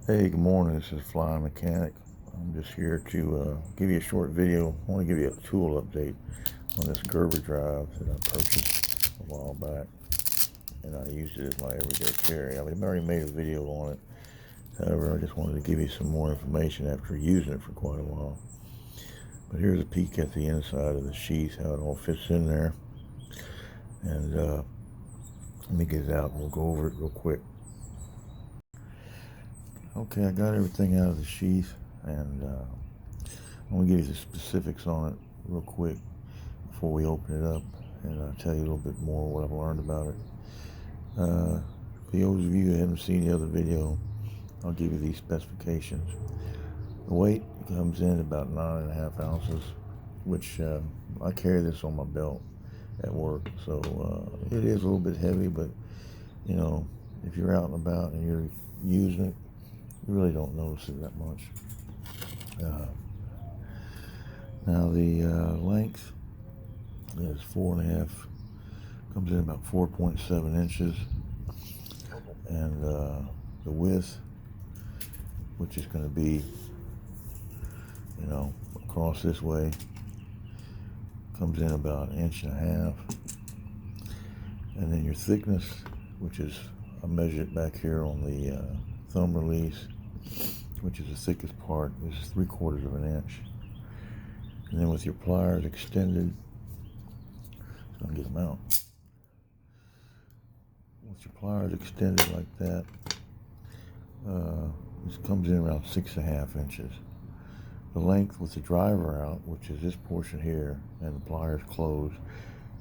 Hey, good morning. This is Flying Mechanic. I'm just here to give you a short video. I want to give you a tool update on this Gerber drive that I purchased a while back, and I used it as my everyday carry. I've already made a video on it. However, I just wanted to give you some more information after using it for quite a while. But here's a peek at the inside of the sheath, how it all fits in there. And let me get it out and we'll go over it real quick. Okay, I got everything out of the sheath, and I'm going to give you the specifics on it real quick before we open it up, and I'll tell you a little bit more what I've learned about it. For those of you who haven't seen the other video, I'll give you these specifications. The weight comes in about 9.5 ounces, which I carry this on my belt at work, so it is a little bit heavy, but you know, if you're out and about and you're using it, you really don't notice it that much. Now the length is 4.5, comes in about 4.7 inches, and the width, which is going to be, you know, across this way, comes in about 1.5 inches, and then your thickness, which is, I measured it back here on the thumb release, which is the thickest part, is 3/4 of an inch. And then with your pliers extended, I'm gonna get them out. With your pliers extended like that, this comes in around 6.5 inches. The length with the driver out, which is this portion here, and the pliers closed,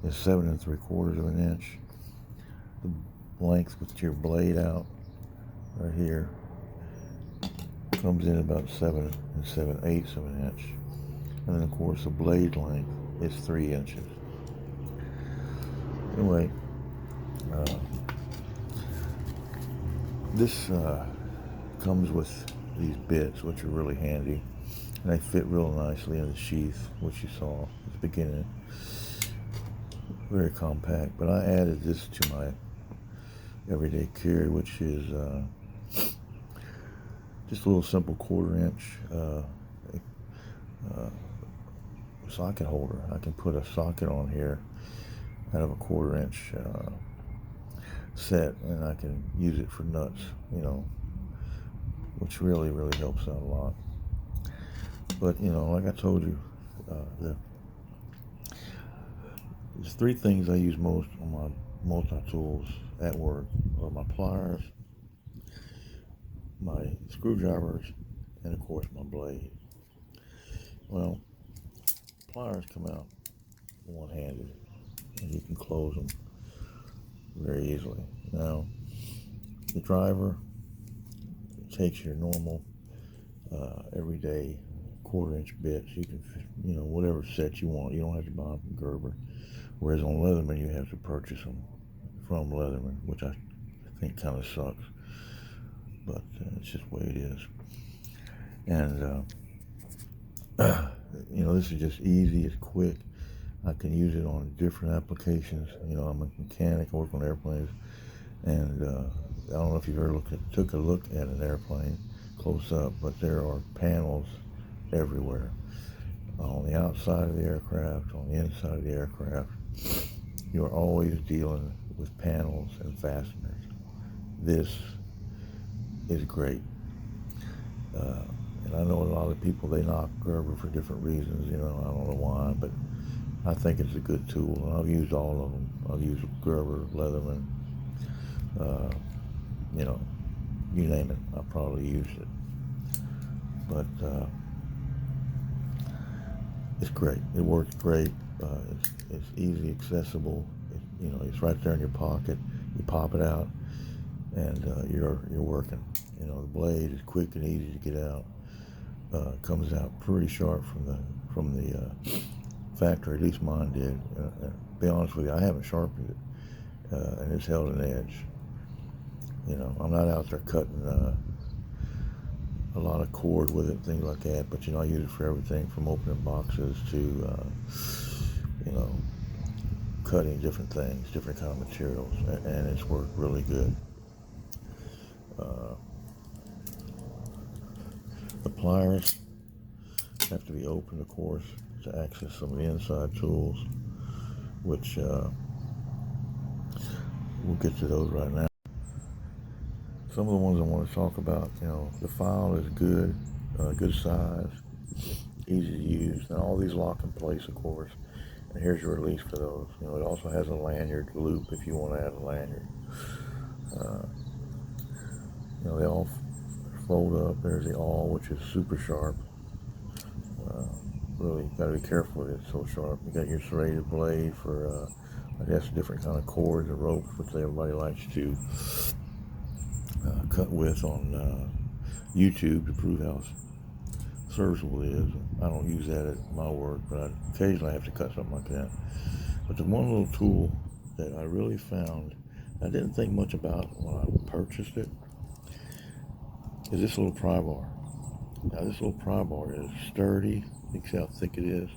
is 7.75 of an inch. The length with your blade out, right here, comes in about 7 7/8 of an inch. And then of course the blade length is 3 inches. Anyway, this comes with these bits, which are really handy, and they fit real nicely in the sheath, which you saw at the beginning. Very compact, but I added this to my everyday carry, which is just a little simple 1/4 inch socket holder. I can put a socket on here out of a 1/4 inch set, and I can use it for nuts, you know, which really helps out a lot. But you know, like I told you, there's 3 things I use most on my multi-tools at work are my pliers, my screwdrivers, and of course my blade. Well, pliers come out one-handed, and you can close them very easily. Now, the driver takes your normal everyday 1/4 inch bits. You can, you know, whatever set you want. You don't have to buy them from Gerber. Whereas on Leatherman, you have to purchase them from Leatherman, which I think kind of sucks, but it's just the way it is. And you know, this is just easy. It's quick. I can use it on different applications. You know, I'm a mechanic. I work on airplanes, and I don't know if you've ever took a look at an airplane close up, but there are panels everywhere, on the outside of the aircraft, on the inside of the aircraft. You are always dealing with panels and fasteners. This is great. And I know a lot of people, they knock Gerber for different reasons, you know, I don't know why, but I think it's a good tool, and I've used all of them. I've used Gerber, Leatherman, you know, you name it, I've probably used it. But it's great. It works great. It's easy accessible. You know, it's right there in your pocket. You pop it out, and you're working. You know, the blade is quick and easy to get out. Comes out pretty sharp from the factory. At least mine did. To be honest with you, I haven't sharpened it, and it's held an edge. You know, I'm not out there cutting a lot of cord with it, things like that. But you know, I use it for everything from opening boxes to you know, cutting different things, different kind of materials, and it's worked really good. pliers have to be open, of course, to access some of the inside tools, which we'll get to those right now. Some of the ones I want to talk about, the file is good, good size, easy to use, and all these lock in place, of course. And here's your release for those. It also has a lanyard loop if you want to add a lanyard. They all fold up. There's the awl, which is super sharp. Really got to be careful with it. It's so sharp. You got your serrated blade for, I guess, different kind of cords or ropes, which everybody likes to cut with on YouTube to prove how serviceable it is. I don't use that at my work, but occasionally I have to cut something like that. But the one little tool that I really found, I didn't think much about when I purchased it, is this little pry bar. Now this little pry bar is sturdy. You can see how thick it is.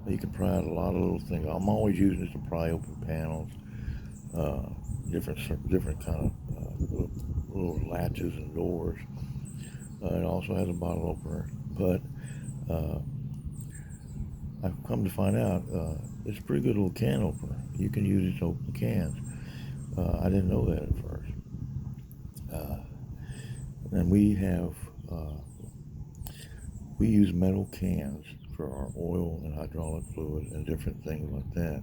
You can pry out a lot of little things. I'm always using it to pry open panels, different kind of little latches and doors. It also has a bottle opener, but I've come to find out it's a pretty good little can opener. You can use it to open cans. I didn't know that at first. And we use metal cans for our oil and hydraulic fluid and different things like that.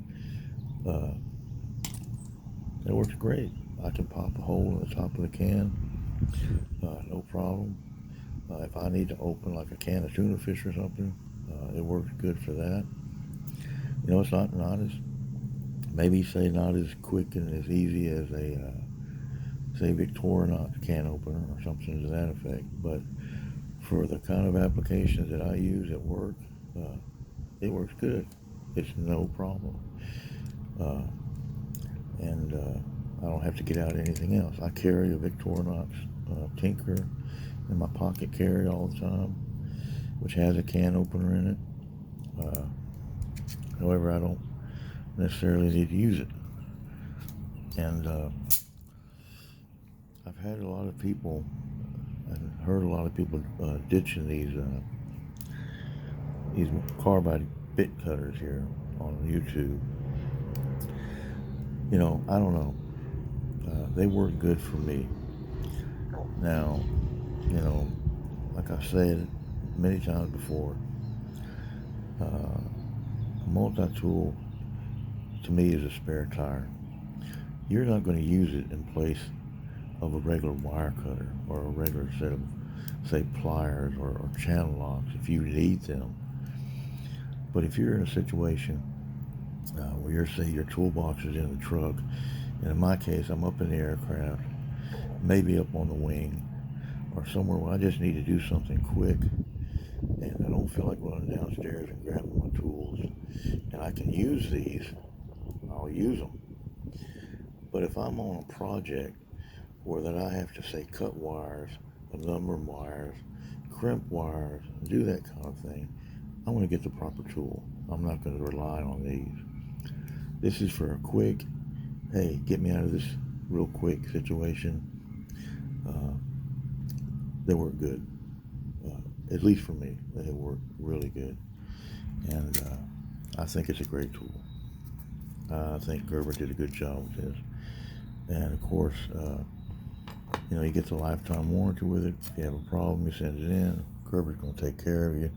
It works great. I can pop a hole in the top of the can, no problem. If I need to open like a can of tuna fish or something, it works good for that. It's not as, maybe say not as quick and as easy as a, say Victorinox can opener or something to that effect, but for the kind of applications that I use at work, it works good. It's no problem. And I don't have to get out anything else. I carry a Victorinox Tinker in my pocket carry all the time, which has a can opener in it. However, I don't necessarily need to use it. And I've had a lot of people, and heard a lot of people ditching these carbide bit cutters here on YouTube. I don't know. They work good for me. Now, like I said many times before, a multi-tool to me is a spare tire. You're not going to use it in place of a regular wire cutter or a regular set of, say, pliers or channel locks if you need them. But if you're in a situation where your toolbox is in the truck, and in my case, I'm up in the aircraft, maybe up on the wing, or somewhere where I just need to do something quick, and I don't feel like running downstairs and grabbing my tools, and I can use these, I'll use them. But if I'm on a project where that I have to, say, cut wires, number wires, crimp wires, do that kind of thing, I want to get the proper tool. I'm not going to rely on these. This is for a quick, hey, get me out of this real quick situation. They work good. At least for me, they work really good. And I think it's a great tool. I think Gerber did a good job with this. And of course, you get the lifetime warranty with it. If you have a problem, you send it in. Gerber's going to take care of you.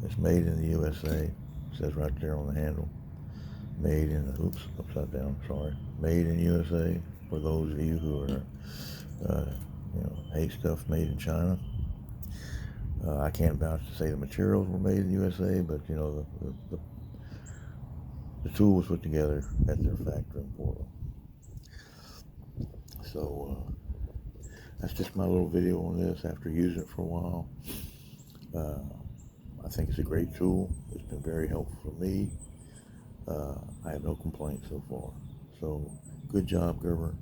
It's made in the USA. It says right there on the handle. Made in, upside down, sorry. Made in USA, for those of you who are, hate stuff made in China. I can't vouch to say the materials were made in the USA, but, the tool was put together at their factory in Portland. So, that's just my little video on this after using it for a while. I think it's a great tool. It's been very helpful for me. I have no complaints so far. So, good job, Gerber.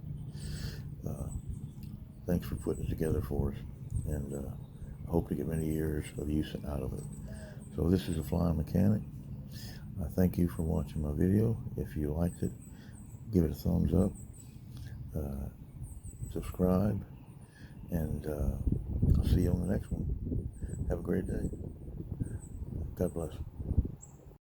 Thanks for putting it together for us. And I hope to get many years of use out of it. So, this is a Flying Mechanic. I thank you for watching my video. If you liked it, give it a thumbs up. Subscribe. And I'll see you on the next one. great day. God bless.